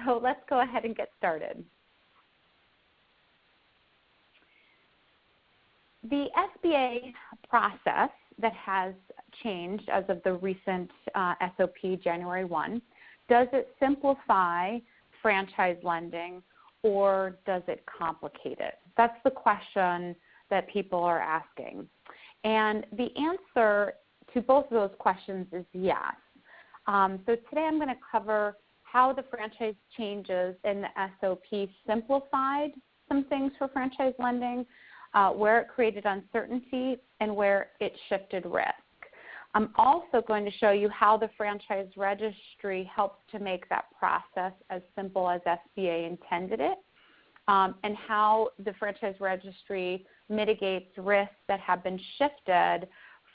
So let's go ahead and get started. The SBA process that has changed as of the recent SOP January 1, does it simplify franchise lending or does it complicate it? That's the question that people are asking. And the answer to both of those questions is yes. So today I'm going to cover how the franchise changes in the SOP simplified some things for franchise lending, where it created uncertainty, and where it shifted risk. I'm also going to show you how the franchise registry helps to make that process as simple as SBA intended it, and how the franchise registry mitigates risks that have been shifted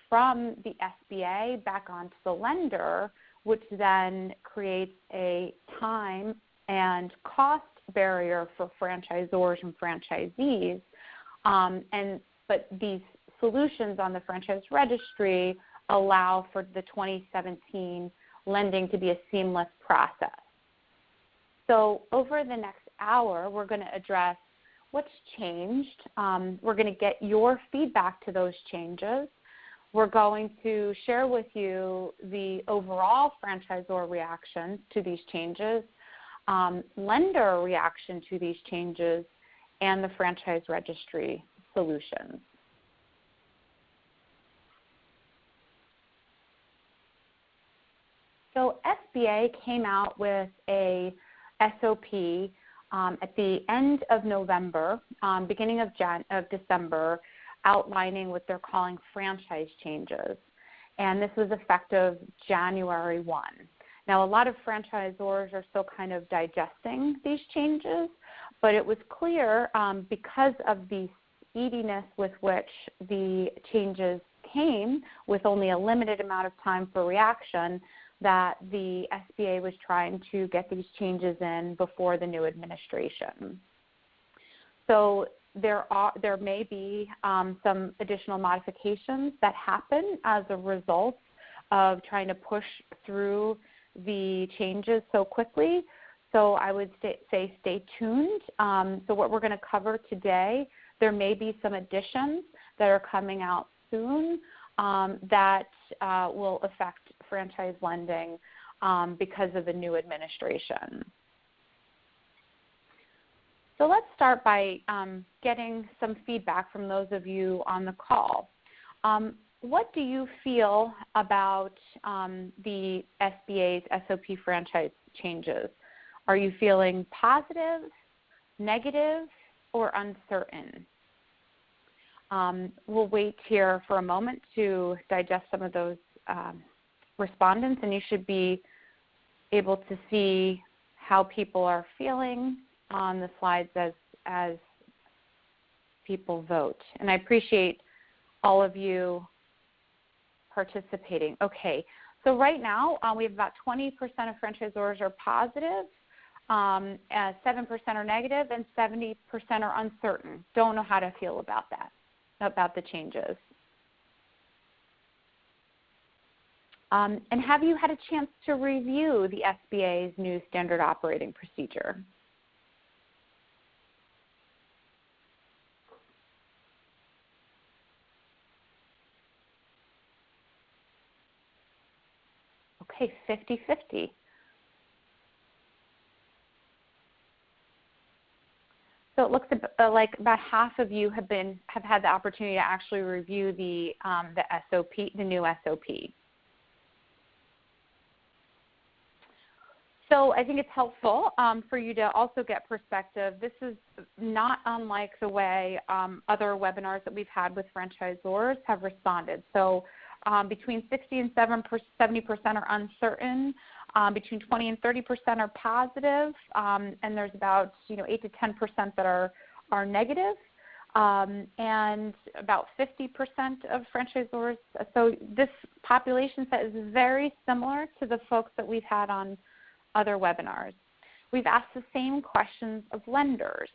from the SBA back onto the lender, which then creates a time and cost barrier for franchisors and franchisees. But these solutions on the franchise registry allow for the 2017 lending to be a seamless process. So over the next hour, we're going to address what's changed. We're going to get your feedback to those changes. We're going to share with you the overall franchisor reaction to these changes, lender reaction to these changes, and the franchise registry solutions. So SBA came out with a SOP at the end of November, beginning of December, outlining what they're calling franchise changes. And this was effective January 1. Now, a lot of franchisors are still kind of digesting these changes, but it was clear because of the speediness with which the changes came, with only a limited amount of time for reaction, that the SBA was trying to get these changes in before the new administration. So there may be some additional modifications that happen as a result of trying to push through the changes so quickly. So I would say stay tuned. So what we're going to cover today, there may be some additions that are coming out soon that will affect franchise lending because of the new administration. So let's start by getting some feedback from those of you on the call. What do you feel about the SBA's SOP franchise changes? Are you feeling positive, negative, or uncertain? We'll wait here for a moment to digest some of those respondents, and you should be able to see how people are feeling on the slides as people vote. And I appreciate all of you participating. Okay, so right now we have about 20% of franchisors are positive, 7% are negative, and 70% are uncertain. Don't know how to feel about that, about the changes. And have you had a chance to review the SBA's new standard operating procedure? Okay, 50-50. So it looks like about half of you have had the opportunity to actually review the SOP, the new SOP. So I think it's helpful for you to also get perspective. This is not unlike the way other webinars that we've had with franchisors have responded. So between 60 and 70% are uncertain. Between 20 and 30% are positive, and there's about 8 to 10% that are negative, and about 50% of franchisors. So this population set is very similar to the folks that we've had on other webinars. We've asked the same questions of lenders,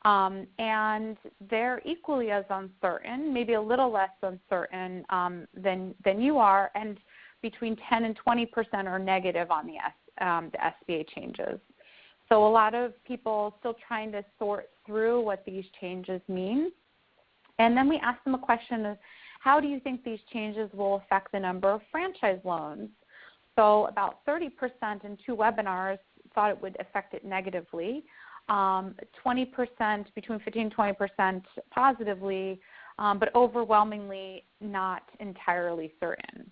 and they're equally as uncertain, maybe a little less uncertain than you are, and between 10 and 20% are negative on the SBA changes. So a lot of people still trying to sort through what these changes mean. And then we asked them a question of, how do you think these changes will affect the number of franchise loans? So about 30% in 2 webinars thought it would affect it negatively, 20%, between 15 and 20% positively, but overwhelmingly not entirely certain.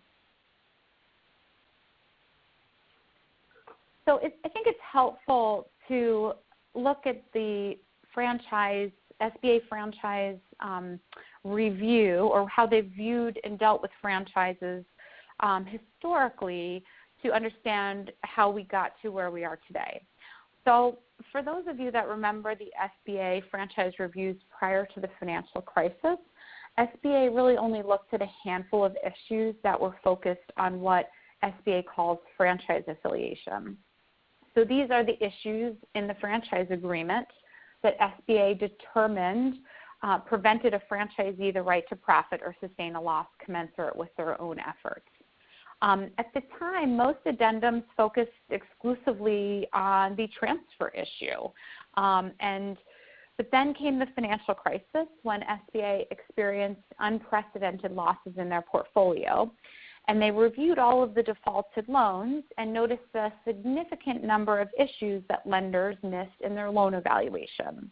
So I think it's helpful to look at the SBA franchise review, or how they've viewed and dealt with franchises historically, to understand how we got to where we are today. So for those of you that remember the SBA franchise reviews prior to the financial crisis, SBA really only looked at a handful of issues that were focused on what SBA calls franchise affiliation. So these are the issues in the franchise agreement that SBA determined prevented a franchisee the right to profit or sustain a loss commensurate with their own efforts. At the time, most addendums focused exclusively on the transfer issue. But then came the financial crisis, when SBA experienced unprecedented losses in their portfolio. And they reviewed all of the defaulted loans and noticed a significant number of issues that lenders missed in their loan evaluation.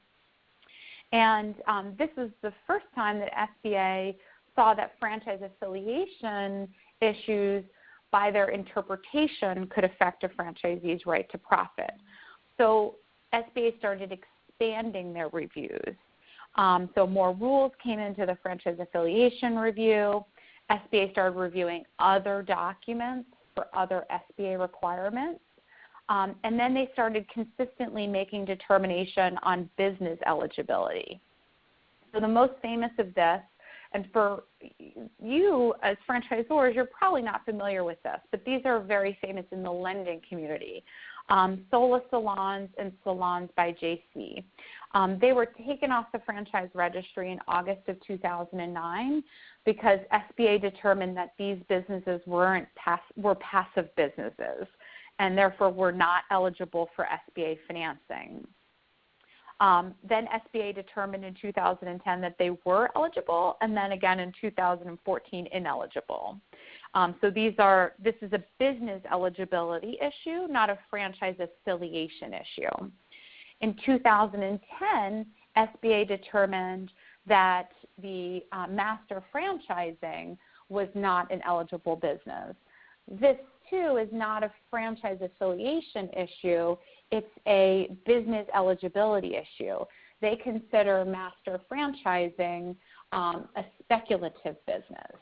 And this is the first time that SBA saw that franchise affiliation issues, by their interpretation, could affect a franchisee's right to profit. So SBA started expanding their reviews. So more rules came into the franchise affiliation review. SBA started reviewing other documents for other SBA requirements. And then they started consistently making determination on business eligibility. So the most famous of this, and for you as franchisors, you're probably not familiar with this, but these are very famous in the lending community. Sola Salons and Salons by JC. They were taken off the franchise registry in August of 2009 because SBA determined that these businesses were passive businesses and therefore were not eligible for SBA financing. Then SBA determined in 2010 that they were eligible, and then again in 2014 ineligible. So this is a business eligibility issue, not a franchise affiliation issue. In 2010, SBA determined that the master franchising was not an eligible business. This, too, is not a franchise affiliation issue. It's a business eligibility issue. They consider master franchising a speculative business.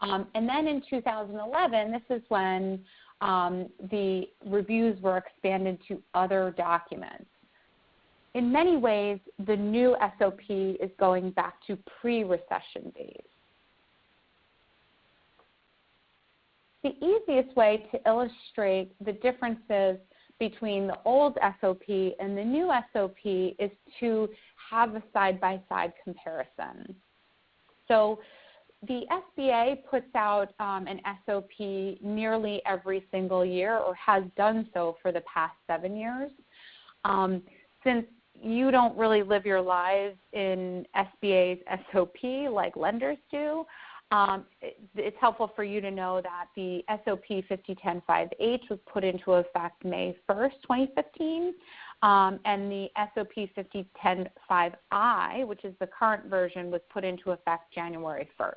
And then in 2011, this is when the reviews were expanded to other documents. In many ways, the new SOP is going back to pre-recession days. The easiest way to illustrate the differences between the old SOP and the new SOP is to have a side-by-side comparison. So the SBA puts out an SOP nearly every single year, or has done so for the past 7 years. Since you don't really live your lives in SBA's SOP like lenders do, it's helpful for you to know that the SOP 5010-5H was put into effect May 1st, 2015, and the SOP 5010-5I, which is the current version, was put into effect January 1st.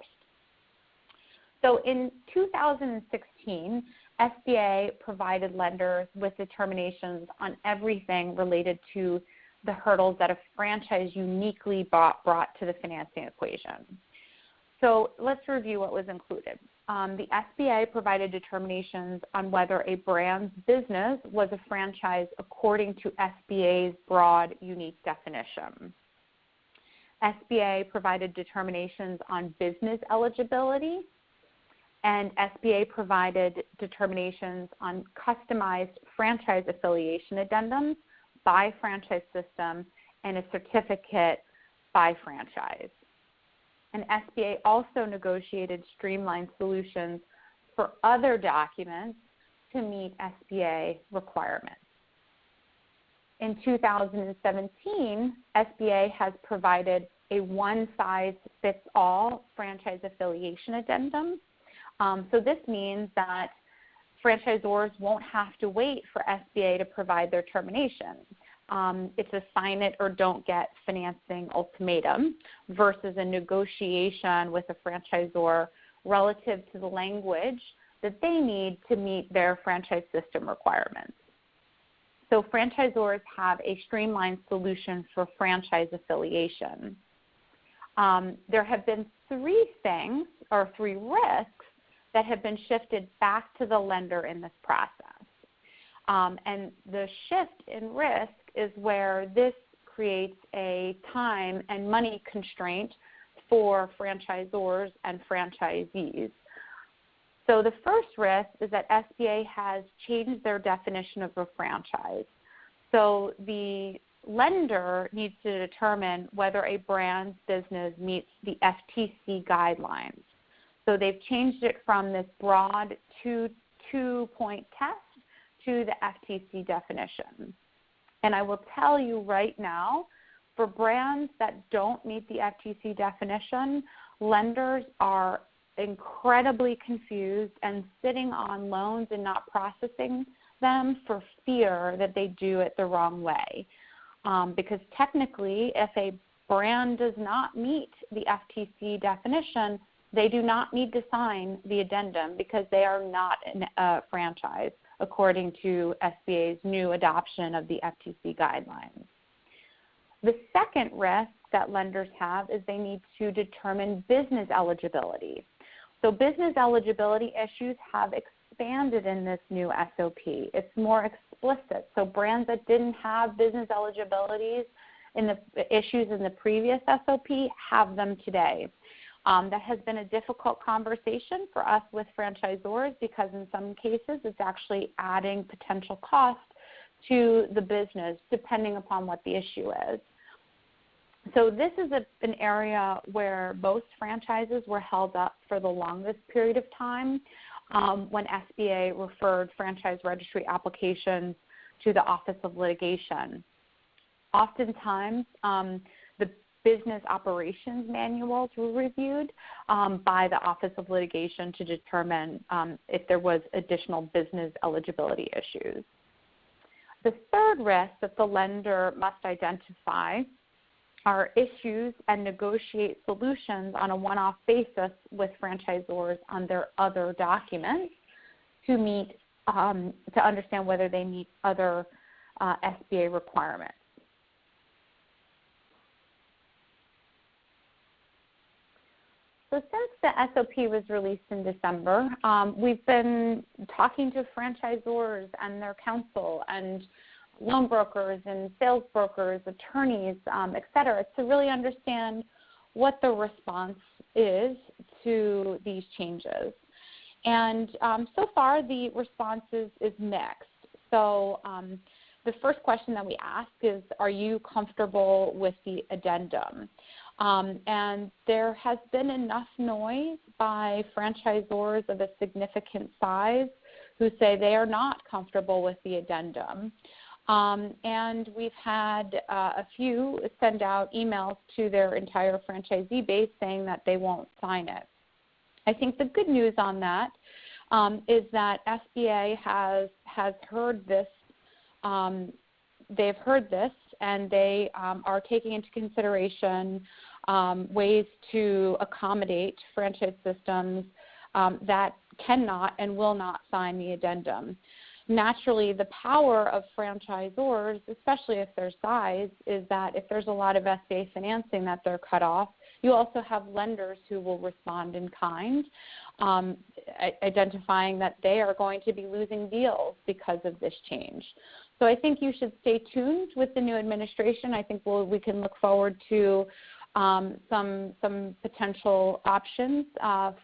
So in 2016, SBA provided lenders with determinations on everything related to the hurdles that a franchise uniquely brought to the financing equation. So let's review what was included. The SBA provided determinations on whether a brand's business was a franchise according to SBA's broad, unique definition. SBA provided determinations on business eligibility, and SBA provided determinations on customized franchise affiliation addendums by franchise system and a certificate by franchise. And SBA also negotiated streamlined solutions for other documents to meet SBA requirements. in 2017, SBA has provided a one-size-fits-all franchise affiliation addendum. So this means that franchisors won't have to wait for SBA to provide their termination. It's a sign it or don't get financing ultimatum versus a negotiation with a franchisor relative to the language that they need to meet their franchise system requirements. So franchisors have a streamlined solution for franchise affiliation. There have been three risks that have been shifted back to the lender in this process. And the shift in risk is where this creates a time and money constraint for franchisors and franchisees. So the first risk is that SBA has changed their definition of a franchise. So the lender needs to determine whether a brand's business meets the FTC guidelines. So they've changed it from this broad two-point test to the FTC definition. And I will tell you right now, for brands that don't meet the FTC definition, lenders are incredibly confused and sitting on loans and not processing them for fear that they do it the wrong way. Because technically, if a brand does not meet the FTC definition, they do not need to sign the addendum because they are not a franchise, according to SBA's new adoption of the FTC guidelines. The second risk that lenders have is they need to determine business eligibility. So business eligibility issues have expanded in this new SOP. It's more explicit. So brands that didn't have business eligibilities in the issues in the previous SOP have them today. That has been a difficult conversation for us with franchisors because in some cases it's actually adding potential cost to the business depending upon what the issue is. So this is an area where most franchises were held up for the longest period of time when SBA referred franchise registry applications to the Office of Litigation. Oftentimes, the business operations manuals were reviewed by the Office of Litigation to determine if there was additional business eligibility issues. The third risk that the lender must identify are issues and negotiate solutions on a one-off basis with franchisors on their other documents to meet, to understand whether they meet other SBA requirements. So since the SOP was released in December, we've been talking to franchisors and their counsel and loan brokers and sales brokers, attorneys, et cetera, to really understand what the response is to these changes. And so far, the response is mixed. So the first question that we ask is, are you comfortable with the addendum? And there has been enough noise by franchisors of a significant size who say they are not comfortable with the addendum. And we've had a few send out emails to their entire franchisee base saying that they won't sign it. I think the good news on that is that SBA has heard this. They've heard this, and they are taking into consideration ways to accommodate franchise systems that cannot and will not sign the addendum. Naturally, the power of franchisors, especially if their size, is that if there's a lot of SBA financing that they're cut off, you also have lenders who will respond in kind, identifying that they are going to be losing deals because of this change. So I think you should stay tuned with the new administration. I think we can look forward to some potential options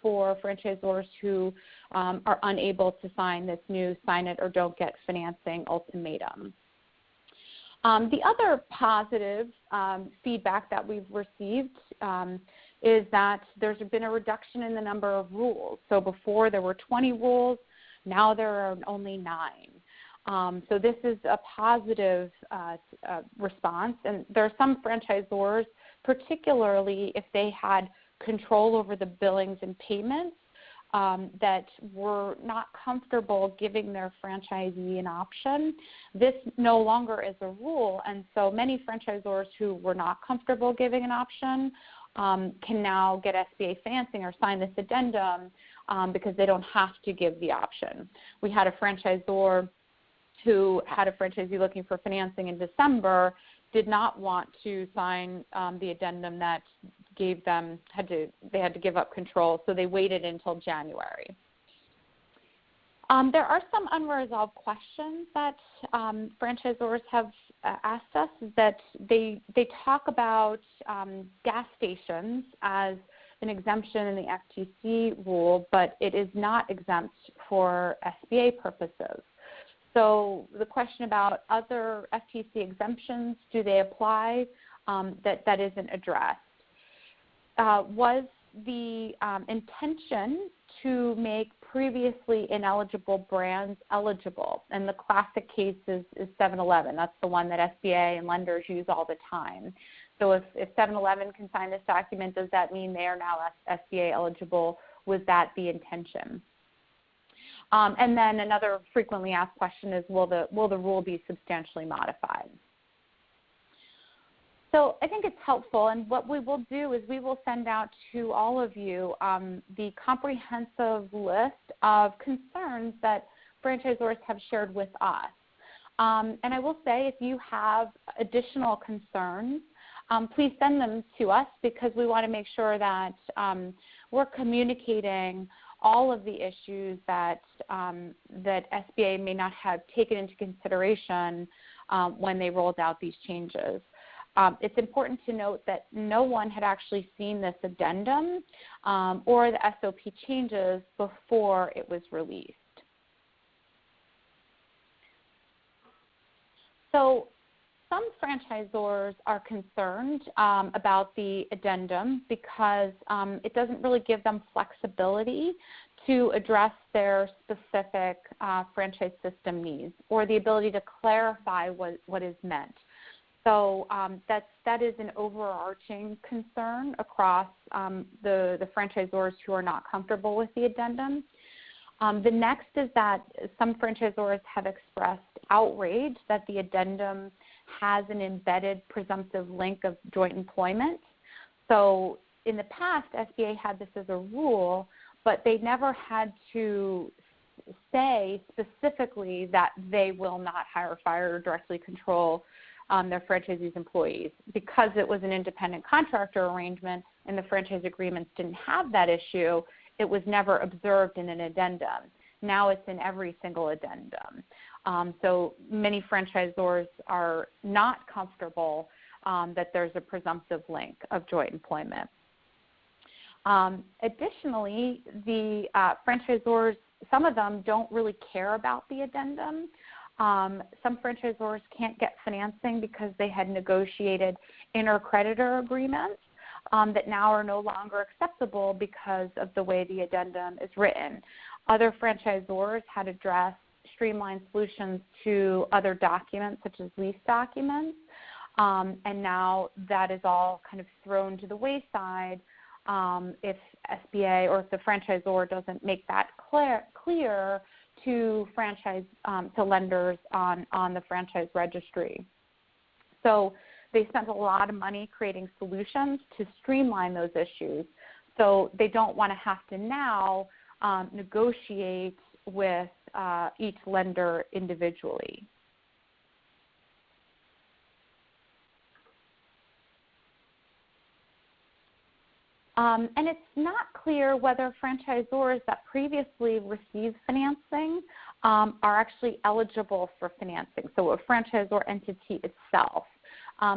for franchisors who are unable to sign this new sign it or don't get financing ultimatum. The other positive feedback that we've received is that there's been a reduction in the number of rules. So before there were 20 rules, now there are only 9. So this is a positive response. And there are some franchisors, particularly if they had control over the billings and payments, that were not comfortable giving their franchisee an option. This no longer is a rule, and so many franchisors who were not comfortable giving an option can now get SBA financing or sign this addendum because they don't have to give the option. We had a franchisor who had a franchisee looking for financing in December, did not want to sign the addendum that gave them, they had to give up control, so they waited until January. There are some unresolved questions that franchisors have asked us, that they talk about gas stations as an exemption in the FTC rule, but it is not exempt for SBA purposes. So the question about other FTC exemptions, do they apply, that isn't addressed. Was the intention to make previously ineligible brands eligible? And the classic case is 7-Eleven. That's the one that SBA and lenders use all the time. So if 7-Eleven can sign this document, does that mean they are now SBA eligible? Was that the intention? And then another frequently asked question is, will the rule be substantially modified? So I think it's helpful, and what we will do is we will send out to all of you the comprehensive list of concerns that franchisors have shared with us. And I will say, if you have additional concerns, please send them to us, because we want to make sure that we're communicating all of the issues that SBA may not have taken into consideration when they rolled out these changes. It's important to note that no one had actually seen this addendum or the SOP changes before it was released. So some franchisors are concerned about the addendum because it doesn't really give them flexibility to address their specific franchise system needs, or the ability to clarify what is meant. So that is an overarching concern across the franchisors who are not comfortable with the addendum. The next is that some franchisors have expressed outrage that the addendum has an embedded presumptive link of joint employment. So in the past, SBA had this as a rule, but they never had to say specifically that they will not hire, fire, or directly control their franchisees' employees. Because it was an independent contractor arrangement and the franchise agreements didn't have that issue, it was never observed in an addendum. Now it's in every single addendum. So many franchisors are not comfortable that there's a presumptive link of joint employment. Additionally, the franchisors, some of them don't really care about the addendum. Some franchisors can't get financing because they had negotiated inter-creditor agreements that now are no longer acceptable because of the way the addendum is written. Other franchisors had addressed streamlined solutions to other documents, such as lease documents, and now that is all kind of thrown to the wayside if SBA or if the franchisor doesn't make that clear to to lenders on the franchise registry. So they spent a lot of money creating solutions to streamline those issues. So they don't want to have to now negotiate with each lender individually. And it's not clear whether franchisors that previously received financing are actually eligible for financing, so a franchisor entity itself.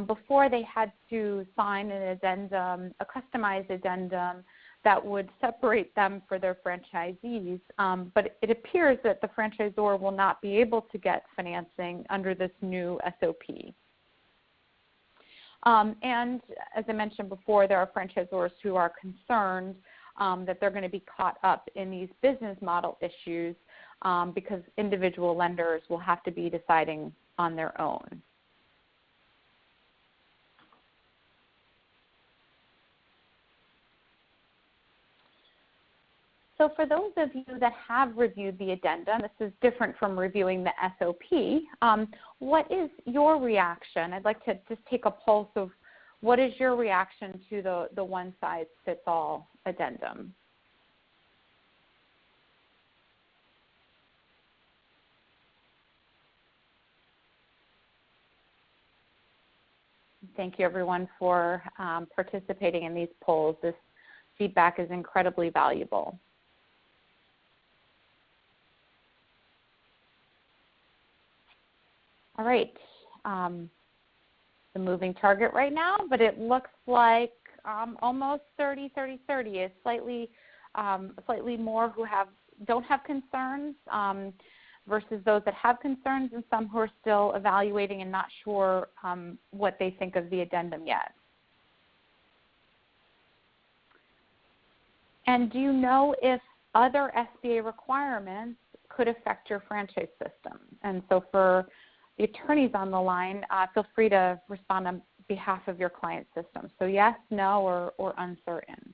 Before, they had to sign an addendum, a customized addendum that would separate them for their franchisees, but it appears that the franchisor will not be able to get financing under this new SOP. And as I mentioned before, there are franchisors who are concerned that they're going to be caught up in these business model issues because individual lenders will have to be deciding on their own. So for those of you that have reviewed the addendum, this is different from reviewing the SOP, what is your reaction? I'd like to just take a pulse of what is your reaction to the one-size-fits-all addendum? Thank you, everyone, for participating in these polls. This feedback is incredibly valuable. All right, the moving target right now, but it looks like almost 30-30-30. It's slightly more who don't have concerns versus those that have concerns, and some who are still evaluating and not sure what they think of the addendum yet. And do you know if other SBA requirements could affect your franchise system? And so for the attorneys on the line, feel free to respond on behalf of your client system. So yes, no, or uncertain.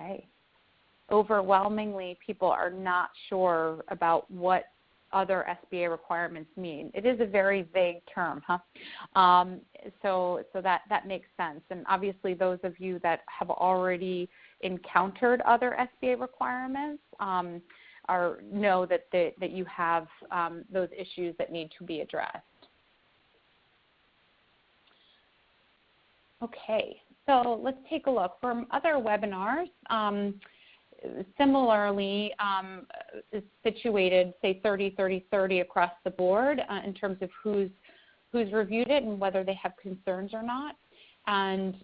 Okay. Overwhelmingly, people are not sure about what other SBA requirements mean. It is a very vague term, huh? So that makes sense. And obviously those of you that have already encountered other SBA requirements know that you have those issues that need to be addressed. Okay, so let's take a look. From other webinars, similarly is situated, say 30-30-30 across the board in terms of who's reviewed it and whether they have concerns or not, and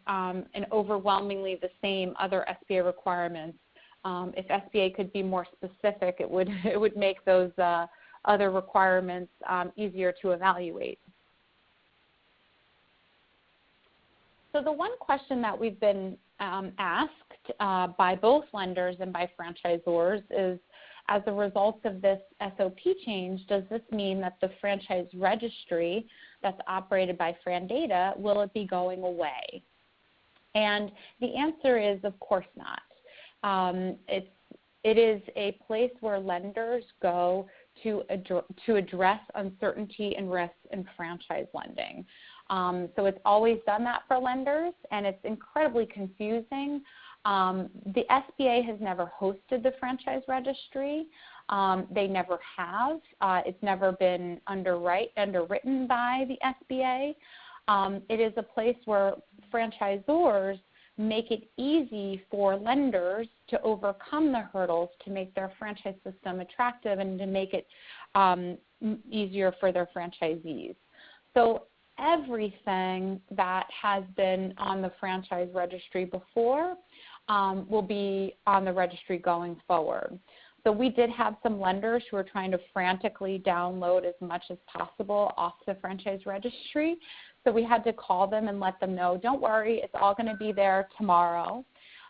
overwhelmingly the same other SBA requirements. If SBA could be more specific, it would make those other requirements easier to evaluate. So the one question that we've been asked by both lenders and by franchisors is, as a result of this SOP change, does this mean that the franchise registry that's operated by FranData, will it be going away? And the answer is, of course not. It is a place where lenders go to address uncertainty and risks in franchise lending. So it's always done that for lenders, and it's incredibly confusing. The SBA has never hosted the franchise registry. They never have. It's never been underwritten by the SBA. It is a place where franchisors make it easy for lenders to overcome the hurdles to make their franchise system attractive and to make it easier for their franchisees. So everything that has been on the franchise registry before will be on the registry going forward. So we did have some lenders who are trying to frantically download as much as possible off the franchise registry. So we had to call them and let them know, don't worry, it's all going to be there tomorrow.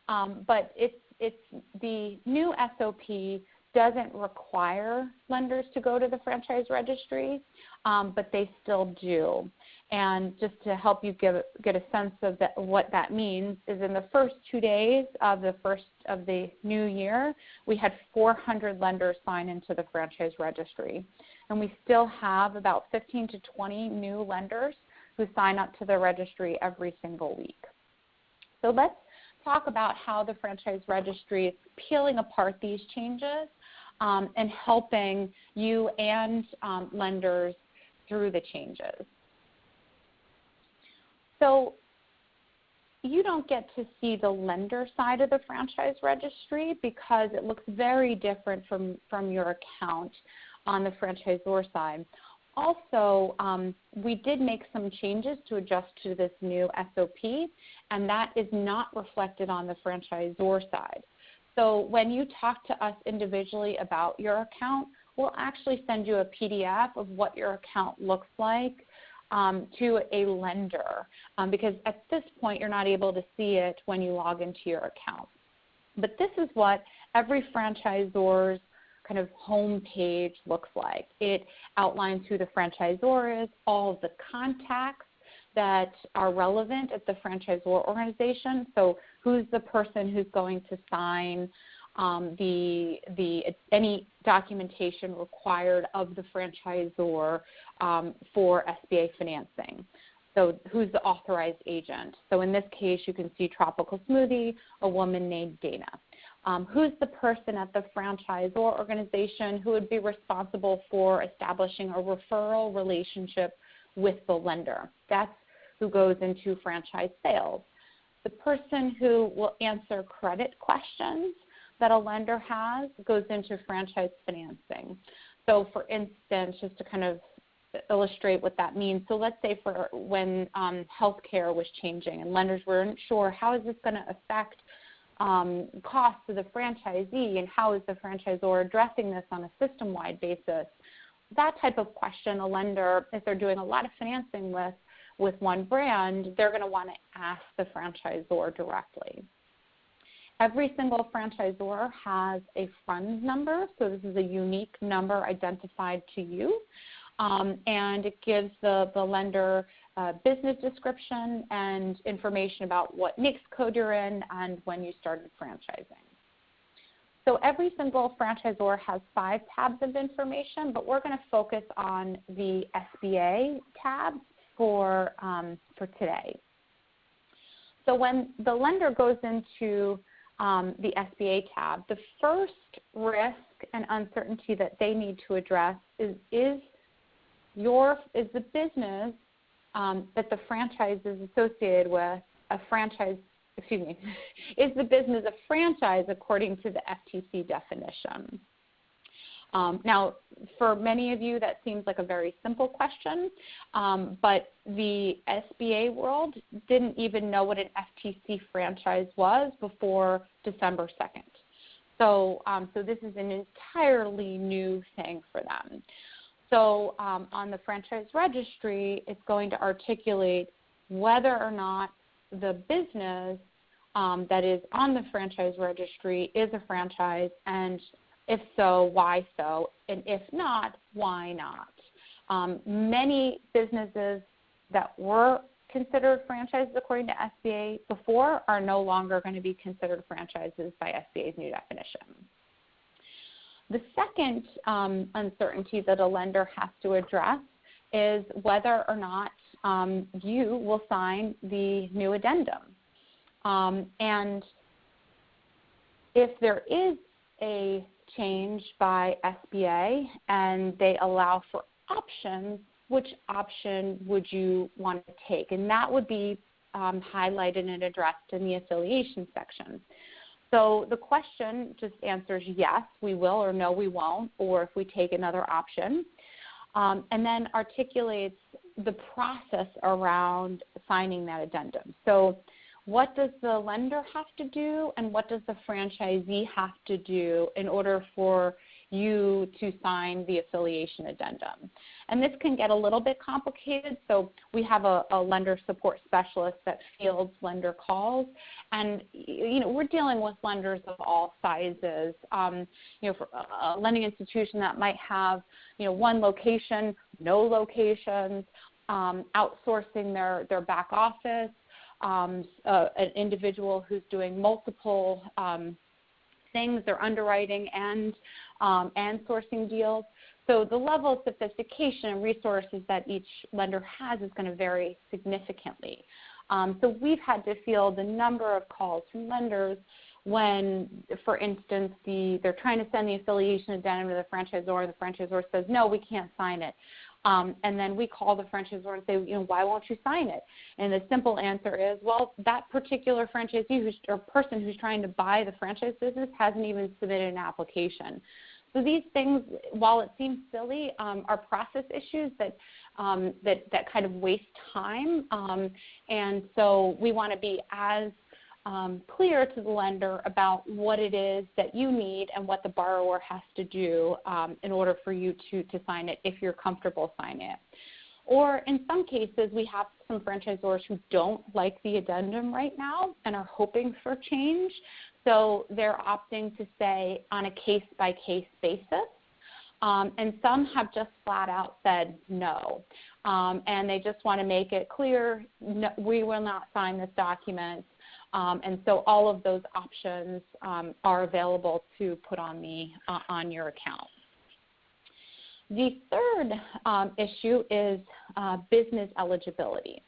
But it's the new SOP doesn't require lenders to go to the franchise registry, but they still do. And just to help you get a sense of what that means is, in the first 2 days of the new year, we had 400 lenders sign into the franchise registry. And we still have about 15 to 20 new lenders who sign up to the registry every single week. So let's talk about how the franchise registry is peeling apart these changes and helping you and lenders through the changes. So you don't get to see the lender side of the franchise registry because it looks very different from your account on the franchisor side. Also, we did make some changes to adjust to this new SOP, and that is not reflected on the franchisor side. So when you talk to us individually about your account, we'll actually send you a PDF of what your account looks like to a lender, because at this point you're not able to see it when you log into your account. But this is what every franchisor's kind of home page looks like. It outlines who the franchisor is, all of the contacts that are relevant at the franchisor organization. So who's the person who's going to sign any documentation required of the franchisor for SBA financing. So who's the authorized agent? So in this case, you can see Tropical Smoothie, a woman named Dana. Who's the person at the franchisor organization who would be responsible for establishing a referral relationship with the lender? That's who goes into franchise sales. The person who will answer credit questions that a lender has goes into franchise financing. So for instance, just to kind of illustrate what that means, so let's say for when healthcare was changing and lenders weren't sure how is this going to affect costs to the franchisee and how is the franchisor addressing this on a system-wide basis, that type of question a lender, if they're doing a lot of financing with one brand, they're going to want to ask the franchisor directly. Every single franchisor has a fund number, so this is a unique number identified to you, and it gives the lender business description and information about what NAICS code you're in and when you started franchising. So every single franchisor has 5 tabs of information, but we're going to focus on the SBA tab for today. So when the lender goes into the SBA tab, the first risk and uncertainty that they need to address is the business that the franchise is associated with is the business a franchise according to the FTC definition? Now, for many of you, that seems like a very simple question, but the SBA world didn't even know what an FTC franchise was before December 2nd. So this is an entirely new thing for them. So on the franchise registry, it's going to articulate whether or not the business that is on the franchise registry is a franchise, and if so, why so, and if not, why not. Many businesses that were considered franchises according to SBA before are no longer going to be considered franchises by SBA's new definition. The second uncertainty that a lender has to address is whether or not you will sign the new addendum. And if there is a change by SBA and they allow for options, which option would you want to take? And that would be highlighted and addressed in the affiliation section. So the question just answers yes, we will, or no, we won't, or if we take another option, and then articulates the process around signing that addendum. So what does the lender have to do, and what does the franchisee have to do in order for you to sign the affiliation addendum? And this can get a little bit complicated. So we have a lender support specialist that fields lender calls, and we're dealing with lenders of all sizes. For a lending institution that might have one location, no locations, outsourcing their back office, an individual who's doing multiple things, they're underwriting and sourcing deals. So the level of sophistication and resources that each lender has is going to vary significantly. So we've had to field a number of calls from lenders when, for instance, they're trying to send the affiliation addendum to the franchisor says, no, we can't sign it. And then we call the franchisor and say, why won't you sign it? And the simple answer is, well, that particular franchisee or person who's trying to buy the franchise business hasn't even submitted an application. So these things, while it seems silly, are process issues that kind of waste time. And so we want to be as clear to the lender about what it is that you need and what the borrower has to do in order for you to sign it if you're comfortable signing it. Or in some cases, we have some franchisors who don't like the addendum right now and are hoping for change. So they're opting to say on a case-by-case basis. And some have just flat out said no. And they just want to make it clear, no, we will not sign this document. And so all of those options are available to put on your account. The third issue is business eligibility.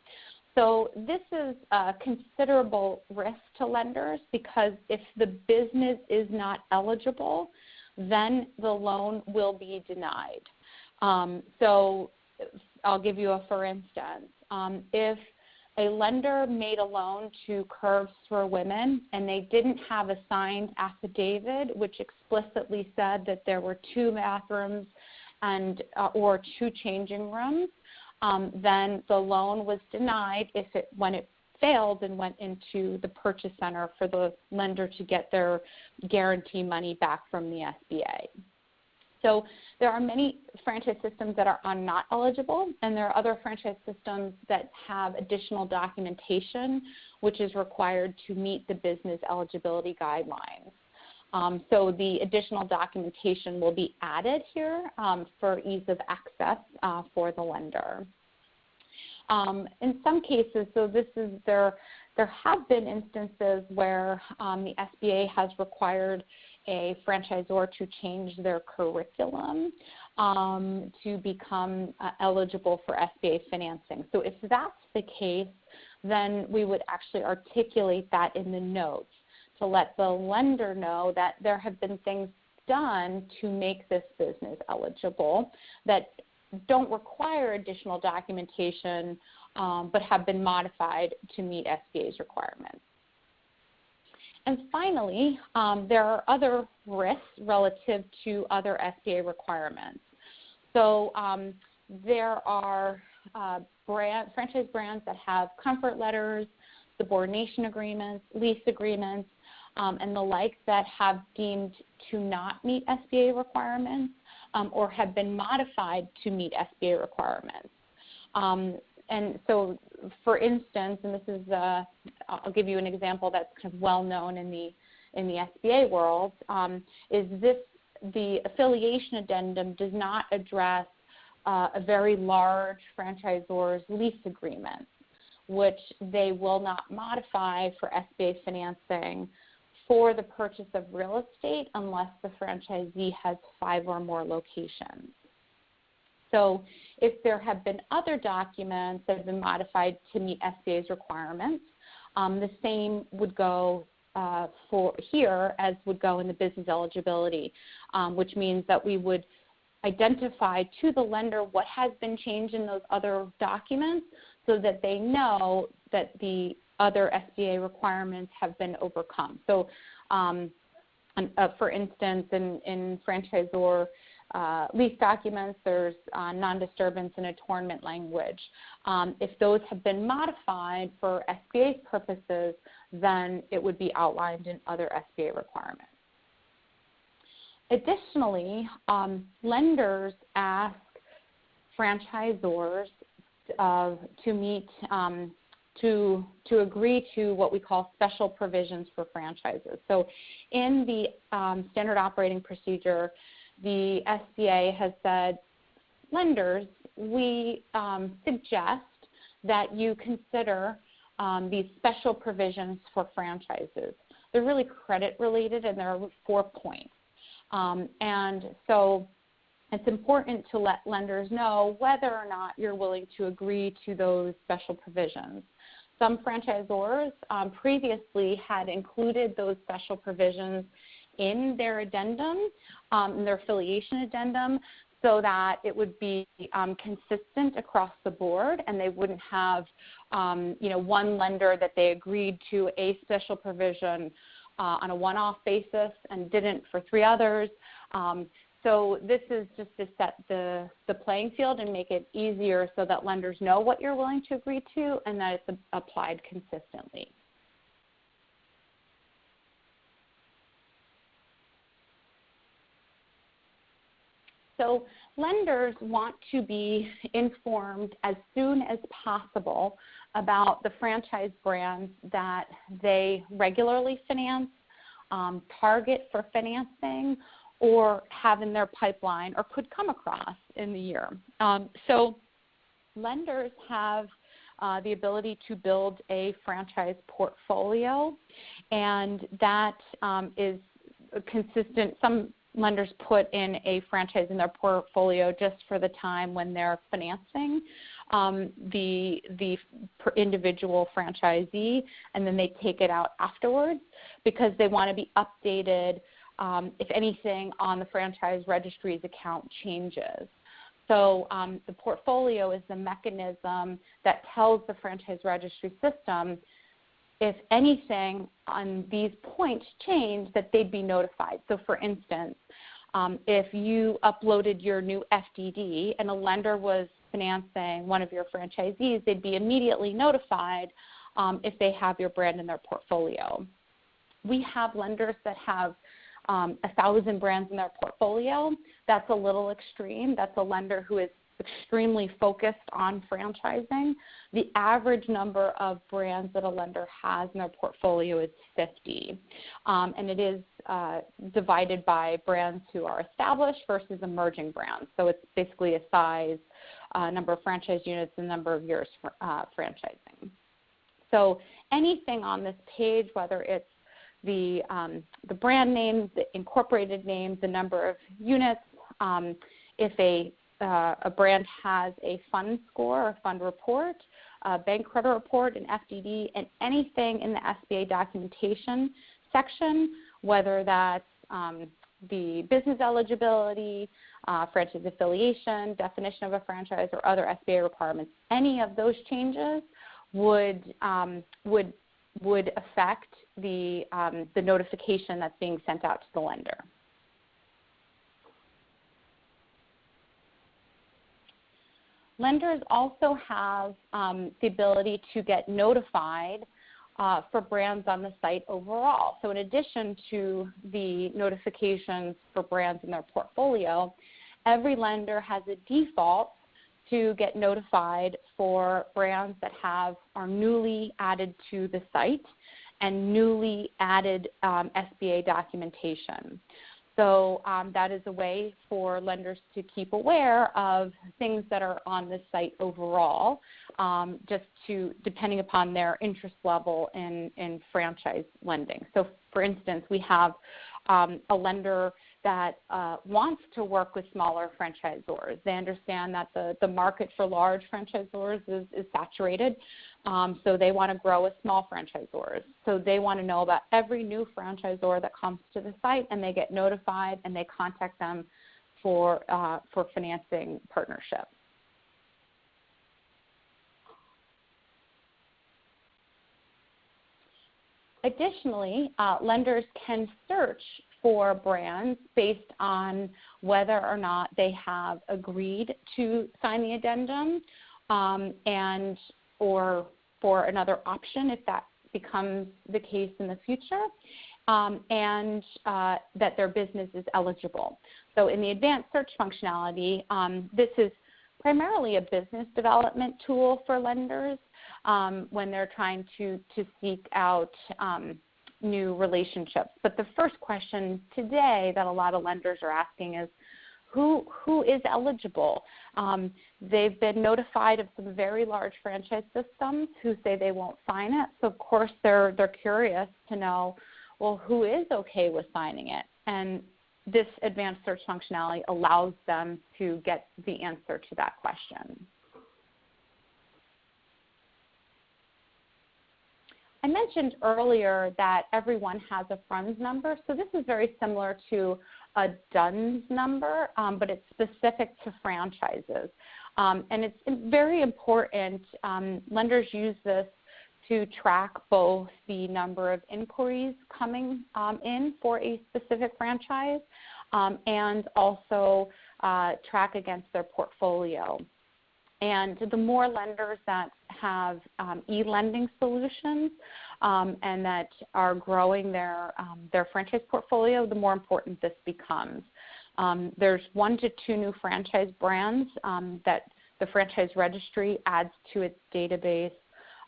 So this is a considerable risk to lenders because if the business is not eligible, then the loan will be denied. So I'll give you a for instance. If a lender made a loan to Curves for Women and they didn't have a signed affidavit which explicitly said that there were 2 bathrooms and or 2 changing rooms, then the loan was denied when it failed and went into the purchase center for the lender to get their guarantee money back from the SBA. So there are many franchise systems that are not eligible, and there are other franchise systems that have additional documentation which is required to meet the business eligibility guidelines. So the additional documentation will be added here for ease of access for the lender. In some cases, so there have been instances where the SBA has required a franchisor to change their curriculum to become eligible for SBA financing. So if that's the case, then we would actually articulate that in the notes to let the lender know that there have been things done to make this business eligible that don't require additional documentation but have been modified to meet SBA's requirements. And finally, there are other risks relative to other SBA requirements. So there are franchise brands that have comfort letters, subordination agreements, lease agreements, and the like that have deemed to not meet SBA requirements or have been modified to meet SBA requirements. And so, for instance, and this is, I'll give you an example that's kind of well known in the SBA world, is the affiliation addendum does not address a very large franchisor's lease agreement, which they will not modify for SBA financing for the purchase of real estate unless the franchisee has 5 or more locations. So if there have been other documents that have been modified to meet SBA's requirements, the same would go for here as would go in the business eligibility, which means that we would identify to the lender what has been changed in those other documents so that they know that the other SBA requirements have been overcome. So for instance, in franchisor lease documents, there's non-disturbance and attornment language. If those have been modified for SBA's purposes, then it would be outlined in other SBA requirements. Additionally, lenders ask franchisors to meet to agree to what we call special provisions for franchises. So in the standard operating procedure, the SBA has said, lenders, we suggest that you consider these special provisions for franchises. They're really credit related and there are 4 points. And so it's important to let lenders know whether or not you're willing to agree to those special provisions. Some franchisors previously had included those special provisions in their addendum, in their affiliation addendum, so that it would be consistent across the board and they wouldn't have one lender that they agreed to a special provision on a one-off basis and didn't for 3 others. So this is just to set the playing field and make it easier so that lenders know what you're willing to agree to and that it's applied consistently. So lenders want to be informed as soon as possible about the franchise brands that they regularly finance, target for financing, or have in their pipeline or could come across in the year. So lenders have the ability to build a franchise portfolio, and that is consistent. Some lenders put in a franchise in their portfolio just for the time when they're financing the individual franchisee, and then they take it out afterwards because they want to be updated, if anything, on the franchise registry's account changes. So the portfolio is the mechanism that tells the franchise registry system if anything on these points change, that they'd be notified. So for instance, if you uploaded your new FDD and a lender was financing one of your franchisees, they'd be immediately notified if they have your brand in their portfolio. We have lenders that have 1,000 brands in their portfolio. That's a little extreme. That's a lender who is extremely focused on franchising. The average number of brands that a lender has in their portfolio is 50. And it is divided by brands who are established versus emerging brands. So it's basically a size, number of franchise units, and number of years for, franchising. So anything on this page, whether it's the brand name, the incorporated name, the number of units, if a brand has a fund score or fund report, a bank credit report, an FDD, and anything in the SBA documentation section, whether that's the business eligibility, franchise affiliation, definition of a franchise, or other SBA requirements, any of those changes would affect the notification that's being sent out to the lender. Lenders also have the ability to get notified for brands on the site overall. So in addition to the notifications for brands in their portfolio, every lender has a default to get notified for brands that are newly added to the site and newly added SBA documentation. So that is a way for lenders to keep aware of things that are on the site overall, just depending upon their interest level in franchise lending. So for instance, we have a lender that wants to work with smaller franchisors. They understand that the market for large franchisors is saturated, so they want to grow with small franchisors. So they want to know about every new franchisor that comes to the site, and they get notified and they contact them for financing partnership. Additionally, lenders can search for brands based on whether or not they have agreed to sign the addendum or for another option if that becomes the case in the future, and that their business is eligible. So in the advanced search functionality, this is primarily a business development tool for lenders when they're trying to seek out new relationships. But the first question today that a lot of lenders are asking is, who is eligible? They've been notified of some very large franchise systems who say they won't sign it. So of course they're curious to know, well, who is okay with signing it? And this advanced search functionality allows them to get the answer to that question. I mentioned earlier that everyone has a FRUNS number, so this is very similar to a DUNS number, but it's specific to franchises. And it's very important. Lenders use this to track both the number of inquiries coming in for a specific franchise and also track against their portfolio. And the more lenders that have e-lending solutions and that are growing their franchise portfolio, the more important this becomes. There's 1 to 2 new franchise brands that the Franchise Registry adds to its database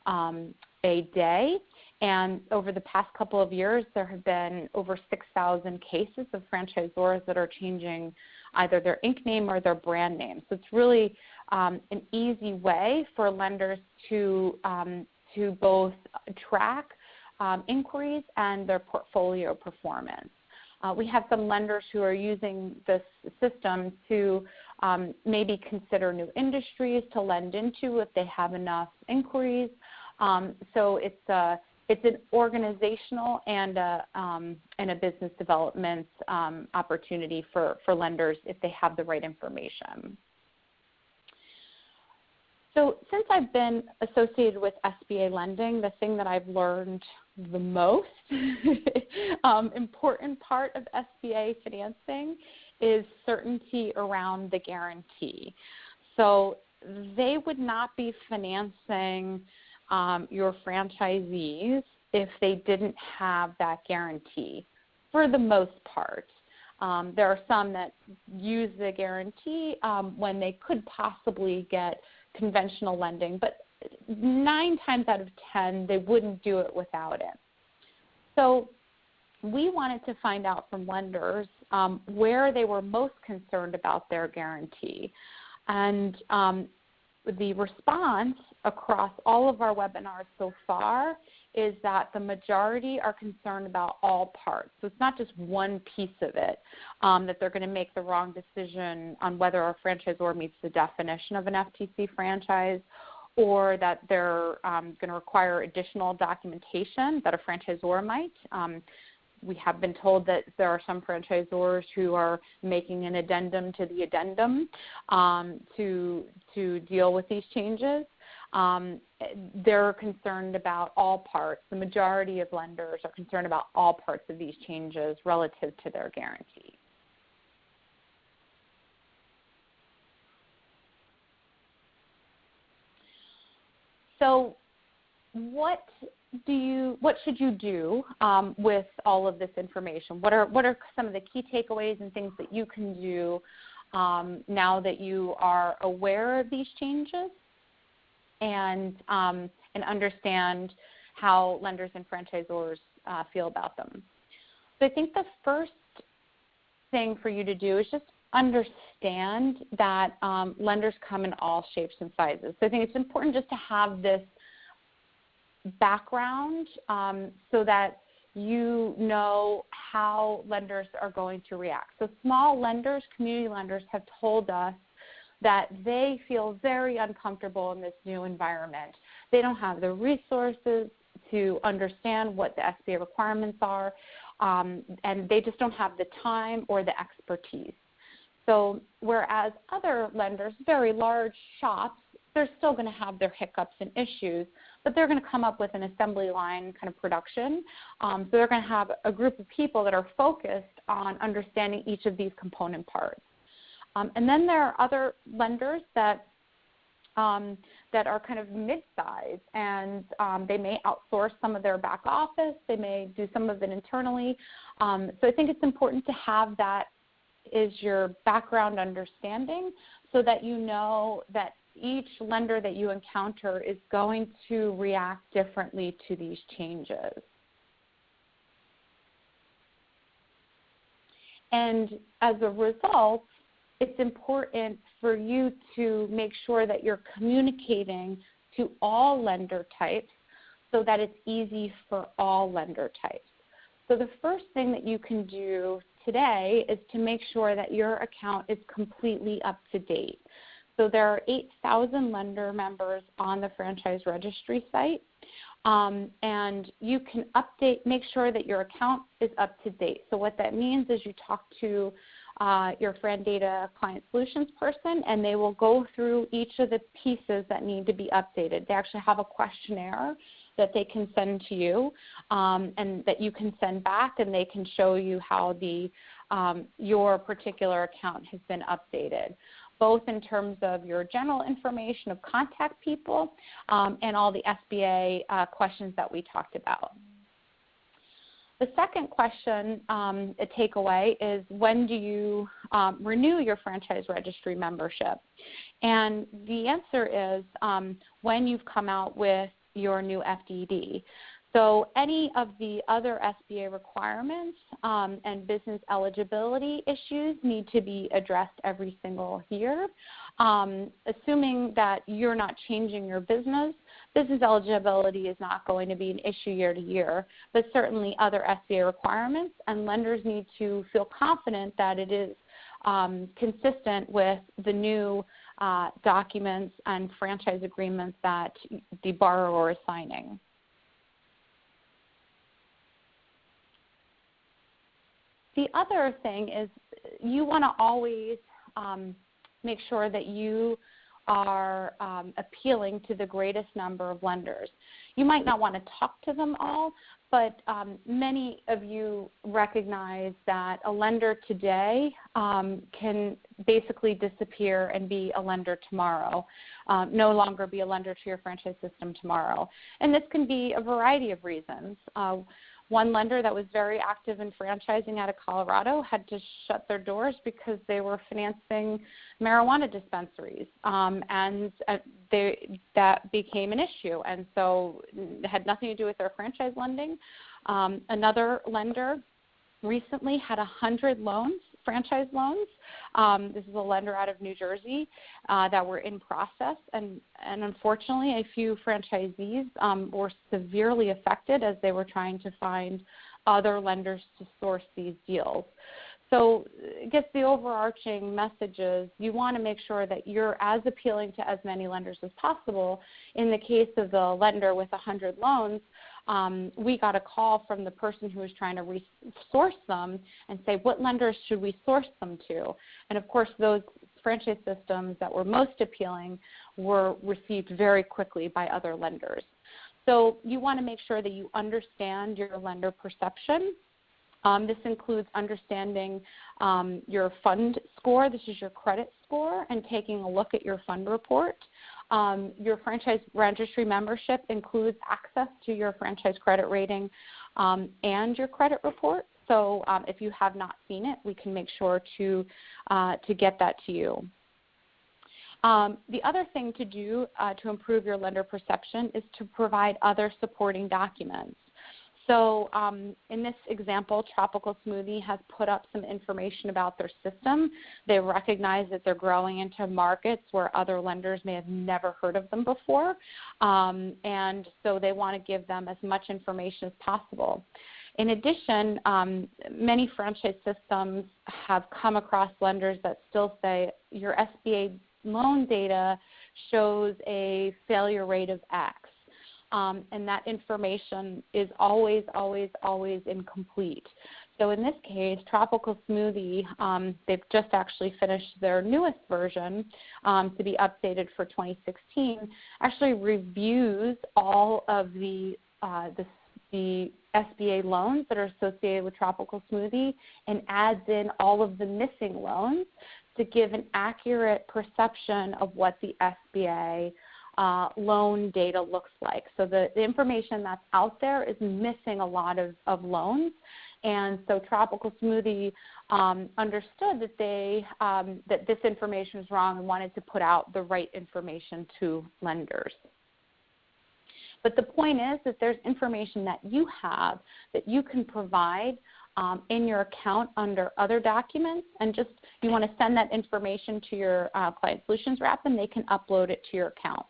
a day. And over the past couple of years, there have been over 6,000 cases of franchisors that are changing either their Inc. name or their brand name. So it's really an easy way for lenders to both track inquiries and their portfolio performance. We have some lenders who are using this system to maybe consider new industries to lend into if they have enough inquiries. So it's an organizational and a business development opportunity for lenders if they have the right information. So since I've been associated with SBA lending, the thing that I've learned the most important part of SBA financing is certainty around the guarantee. So they would not be financing your franchisees if they didn't have that guarantee, for the most part. There are some that use the guarantee when they could possibly get conventional lending, but 9 times out of 10, they wouldn't do it without it. So we wanted to find out from lenders where they were most concerned about their guarantee. And the response across all of our webinars so far is that the majority are concerned about all parts. So it's not just one piece of it, that they're going to make the wrong decision on whether a franchisor meets the definition of an FTC franchise, or that they're going to require additional documentation that a franchisor might. We have been told that there are some franchisors who are making an addendum to the addendum to deal with these changes. They're concerned about all parts. The majority of lenders are concerned about all parts of these changes relative to their guarantee. So what should you do with all of this information? What are some of the key takeaways and things that you can do now that you are aware of these changes and understand how lenders and franchisors feel about them? So I think the first thing for you to do is just understand that lenders come in all shapes and sizes. So I think it's important just to have this background so that you know how lenders are going to react. So small lenders, community lenders, have told us that they feel very uncomfortable in this new environment. They don't have the resources to understand what the SBA requirements are, and they just don't have the time or the expertise. So whereas other lenders, very large shops, they're still going to have their hiccups and issues, but they're going to come up with an assembly line kind of production. So they're going to have a group of people that are focused on understanding each of these component parts. And then there are other lenders that are kind of mid-size, and they may outsource some of their back office. They may do some of it internally. So I think it's important to have that as your background understanding so that you know that each lender that you encounter is going to react differently to these changes. And as a result, it's important for you to make sure that you're communicating to all lender types so that it's easy for all lender types. So the first thing that you can do today is to make sure that your account is completely up to date. So there are 8,000 lender members on the Franchise Registry site, and you can make sure that your account is up to date. So what that means is you talk to your FranData Client Solutions person, and they will go through each of the pieces that need to be updated. They actually have a questionnaire that they can send to you and that you can send back, and they can show you how your particular account has been updated, both in terms of your general information of contact people and all the SBA questions that we talked about. The second question, a takeaway, is when do you renew your franchise registry membership? And the answer is when you've come out with your new FDD. So any of the other SBA requirements and business eligibility issues need to be addressed every single year. Assuming that you're not changing your business eligibility is not going to be an issue year to year, but certainly other SBA requirements, and lenders need to feel confident that it is consistent with the new documents and franchise agreements that the borrower is signing. The other thing is you want to always make sure that you are appealing to the greatest number of lenders. You might not want to talk to them all, but many of you recognize that a lender today can basically disappear and be a lender tomorrow, no longer be a lender to your franchise system tomorrow. And this can be a variety of reasons. One lender that was very active in franchising out of Colorado had to shut their doors because they were financing marijuana dispensaries, and that became an issue. And so it had nothing to do with their franchise lending. Another lender recently had 100 loans, franchise loans. This is a lender out of New Jersey that were in process, and unfortunately a few franchisees were severely affected as they were trying to find other lenders to source these deals. So I guess the overarching message is you want to make sure that you're as appealing to as many lenders as possible. In the case of the lender with 100 loans, we got a call from the person who was trying to resource them and say, what lenders should we source them to? And of course, those franchise systems that were most appealing were received very quickly by other lenders. So you want to make sure that you understand your lender perception. This includes understanding your fund score. This is your credit score, and taking a look at your fund report. Your franchise registry membership includes access to your franchise credit rating and your credit report. So if you have not seen it, we can make sure to get that to you. The other thing to do to improve your lender perception is to provide other supporting documents. So in this example, Tropical Smoothie has put up some information about their system. They recognize that they're growing into markets where other lenders may have never heard of them before, and so they want to give them as much information as possible. In addition, many franchise systems have come across lenders that still say your SBA loan data shows a failure rate of X. And that information is always, always, always incomplete. So in this case, Tropical Smoothie, they've just actually finished their newest version to be updated for 2016, actually reviews all of the SBA loans that are associated with Tropical Smoothie and adds in all of the missing loans to give an accurate perception of what the SBA loan data looks like. So the information that's out there is missing a lot of loans, and so Tropical Smoothie understood that that this information was wrong and wanted to put out the right information to lenders. But the point is that there's information that you have that you can provide in your account under other documents, and just you want to send that information to your Client Solutions rep, and they can upload it to your account.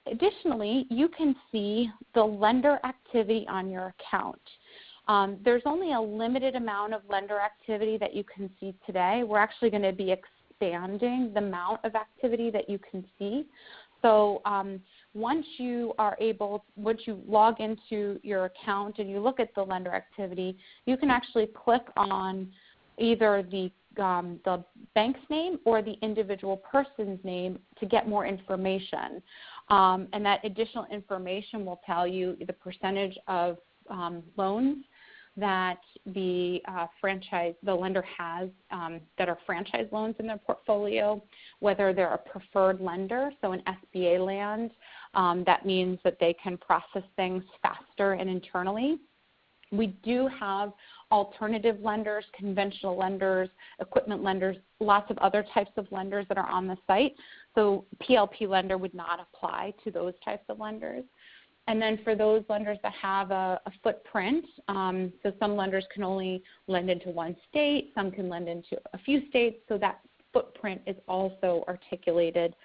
Additionally, you can see the lender activity on your account. There's only a limited amount of lender activity that you can see today. We're actually going to be expanding the amount of activity that you can see. So once you log into your account and you look at the lender activity, you can actually click on either the bank's name or the individual person's name to get more information. And that additional information will tell you the percentage of loans that the lender has that are franchise loans in their portfolio, whether they're a preferred lender, so in SBA land, That means that they can process things faster and internally. We do have alternative lenders, conventional lenders, equipment lenders, lots of other types of lenders that are on the site. So PLP lender would not apply to those types of lenders. And then for those lenders that have a footprint, so some lenders can only lend into one state, some can lend into a few states, so that footprint is also articulated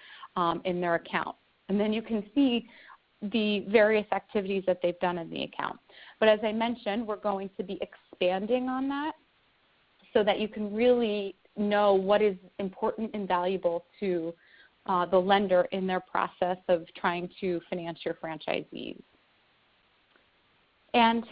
in their account. And then you can see the various activities that they've done in the account. But as I mentioned, we're going to be expanding on that so that you can really know what is important and valuable to the lender in their process of trying to finance your franchisees. And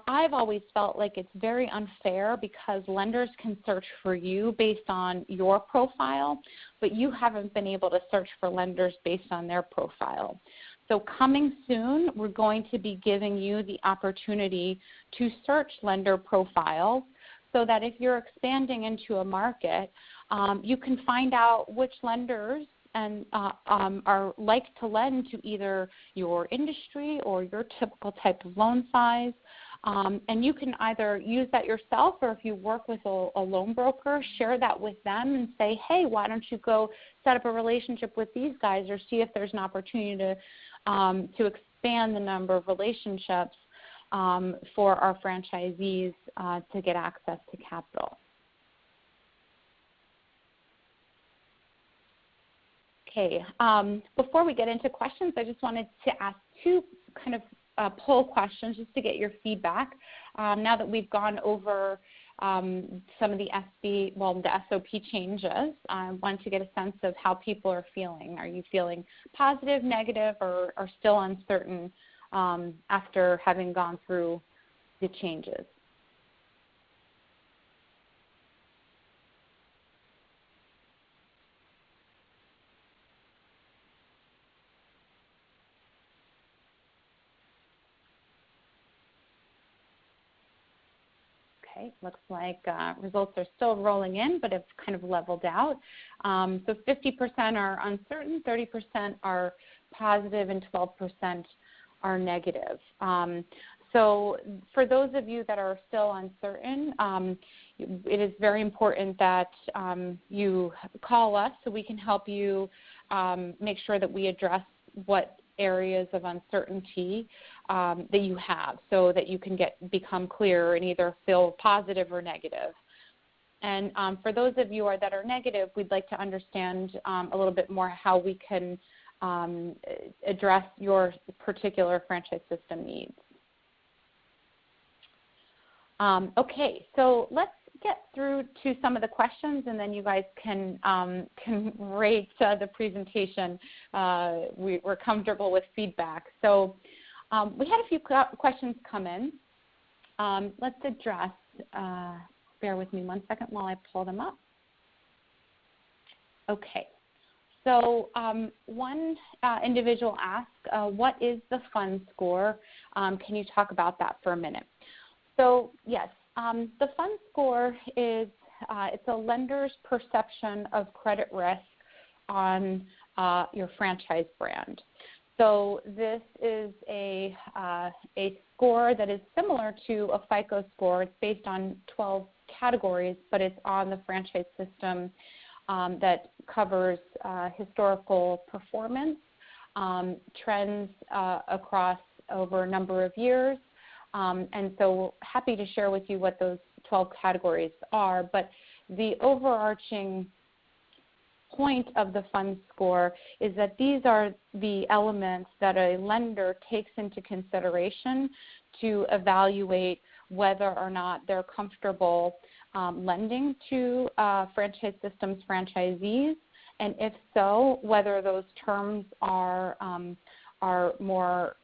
I've always felt like it's very unfair because lenders can search for you based on your profile, but you haven't been able to search for lenders based on their profile. So coming soon, we're going to be giving you the opportunity to search lender profiles so that if you're expanding into a market, you can find out which lenders and are like to lend to either your industry or your typical type of loan size. And you can either use that yourself, or if you work with a loan broker, share that with them and say, hey, why don't you go set up a relationship with these guys, or see if there's an opportunity to expand the number of relationships for our franchisees to get access to capital. Okay, before we get into questions, I just wanted to ask two kind of poll questions just to get your feedback. Now that we've gone over some of the the SOP changes, I want to get a sense of how people are feeling. Are you feeling positive, negative, or still uncertain after having gone through the changes? Okay, looks like results are still rolling in, but have kind of leveled out. So 50% are uncertain, 30% are positive, and 12% are negative. So for those of you that are still uncertain, it is very important that you call us so we can help you make sure that we address what areas of uncertainty that you have, so that you can become clear and either feel positive or negative. And for those of you that are negative, we'd like to understand a little bit more how we can address your particular franchise system needs. Okay, so let's get through to some of the questions, and then you guys can rate the presentation. We're comfortable with feedback. So we had a few questions come in. Let's address, bear with me one second while I pull them up. Okay, so one individual asked, what is the fund score? Can you talk about that for a minute? So yes, the fund score is it's a lender's perception of credit risk on your franchise brand. So this is a score that is similar to a FICO score. It's based on 12 categories, but it's on the franchise system that covers historical performance, trends across over a number of years. And so happy to share with you what those 12 categories are. But the overarching point of the fund score is that these are the elements that a lender takes into consideration to evaluate whether or not they're comfortable lending to franchise systems franchisees, and if so, whether those terms are more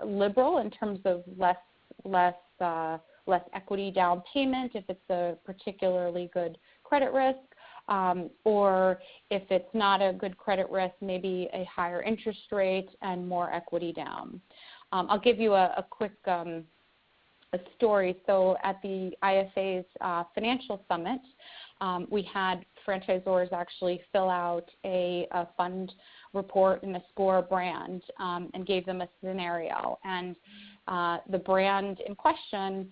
liberal in terms of less equity down payment if it's a particularly good credit risk, or if it's not a good credit risk, maybe a higher interest rate and more equity down. I'll give you a quick a story. So at the IFA's Financial Summit, we had franchisors actually fill out a fund report and a score brand, and gave them a scenario. And the brand in question,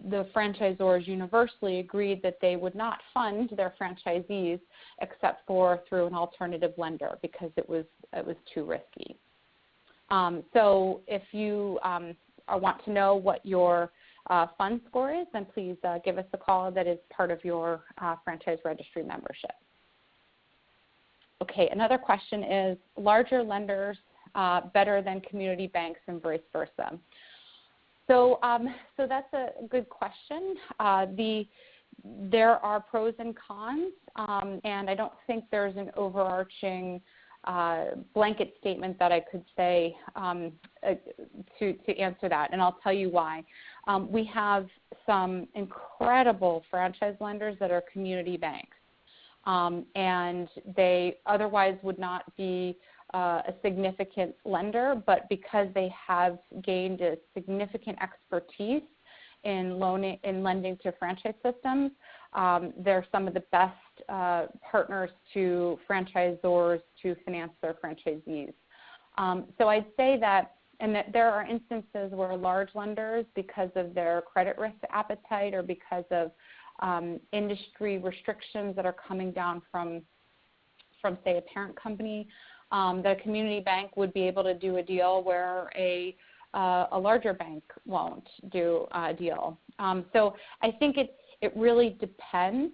the franchisors universally agreed that they would not fund their franchisees except for through an alternative lender because it was too risky. So if you want to know what your fund score is, then please give us a call. That is part of your franchise registry membership. Okay, another question is, larger lenders better than community banks and vice versa? So that's a good question. There are pros and cons, and I don't think there's an overarching blanket statement that I could say to answer that, and I'll tell you why. We have some incredible franchise lenders that are community banks, and they otherwise would not be a significant lender, but because they have gained a significant expertise in lending to franchise systems, they're some of the best partners to franchisors to finance their franchisees. So I'd say that, and that there are instances where large lenders, because of their credit risk appetite or because of industry restrictions that are coming down from say, a parent company, the community bank would be able to do a deal where a larger bank won't do a deal. So I think it really depends.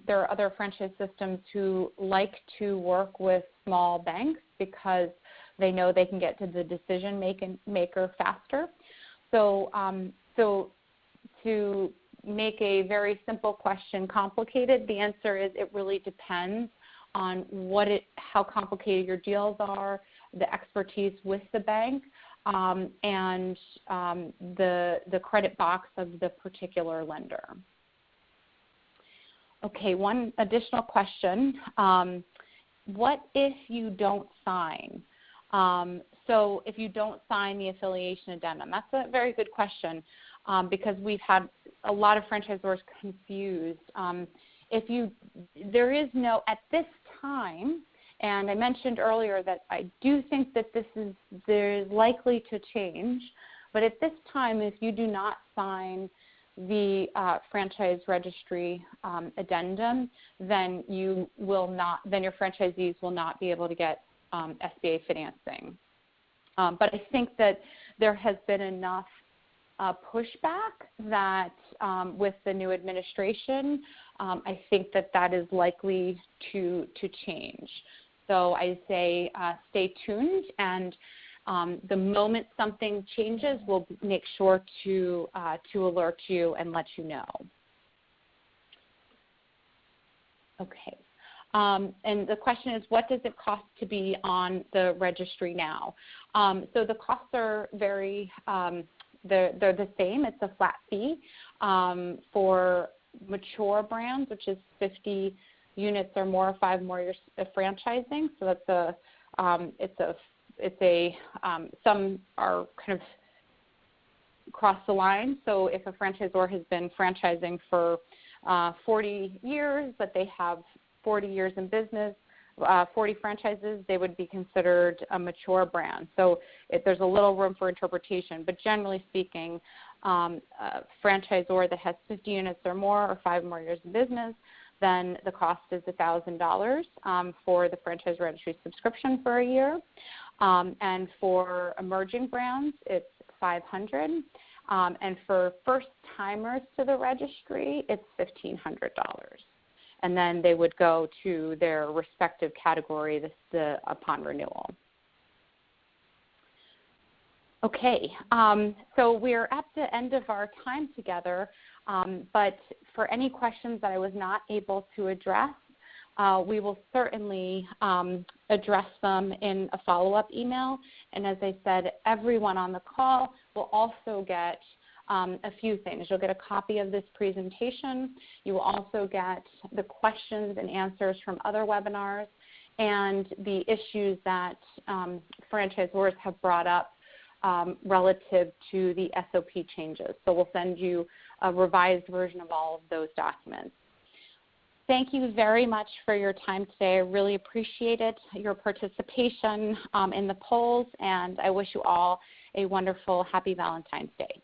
There are other franchise systems who like to work with small banks because they know they can get to the decision maker faster. So to make a very simple question complicated, the answer is it really depends on how complicated your deals are, the expertise with the bank, and the credit box of the particular lender. Okay, one additional question. What if you don't sign? So if you don't sign the affiliation addendum, that's a very good question because we've had a lot of franchisors confused. There is no, at this time, and I mentioned earlier that I do think that there's likely to change, but at this time, if you do not sign the franchise registry addendum, then your franchisees will not be able to get SBA financing. But I think that there has been enough pushback that with the new administration, I think that is likely to change. So I say stay tuned, and the moment something changes, we'll make sure to alert you and let you know. Okay. And the question is, what does it cost to be on the registry now? So the costs are very, they're the same. It's a flat fee for mature brands, which is 50 units or more, 5 more years of franchising. So that's some are kind of cross the line. So if a franchisor has been franchising for 40 years, but they have 40 years in business, 40 franchises, they would be considered a mature brand. So there's a little room for interpretation, but generally speaking, a franchisor that has 50 units or more or 5 more years in business, then the cost is $1,000 for the franchise registry subscription for a year. And for emerging brands, it's $500. And for first-timers to the registry, it's $1,500. And then they would go to their respective category upon renewal. Okay, so we're at the end of our time together, but for any questions that I was not able to address, we will certainly address them in a follow-up email. And as I said, everyone on the call will also get a few things. You'll get a copy of this presentation. You will also get the questions and answers from other webinars and the issues that franchisors have brought up relative to the SOP changes. So we'll send you a revised version of all of those documents. Thank you very much for your time today. I really appreciate it, your participation in the polls, and I wish you all a wonderful, happy Valentine's Day.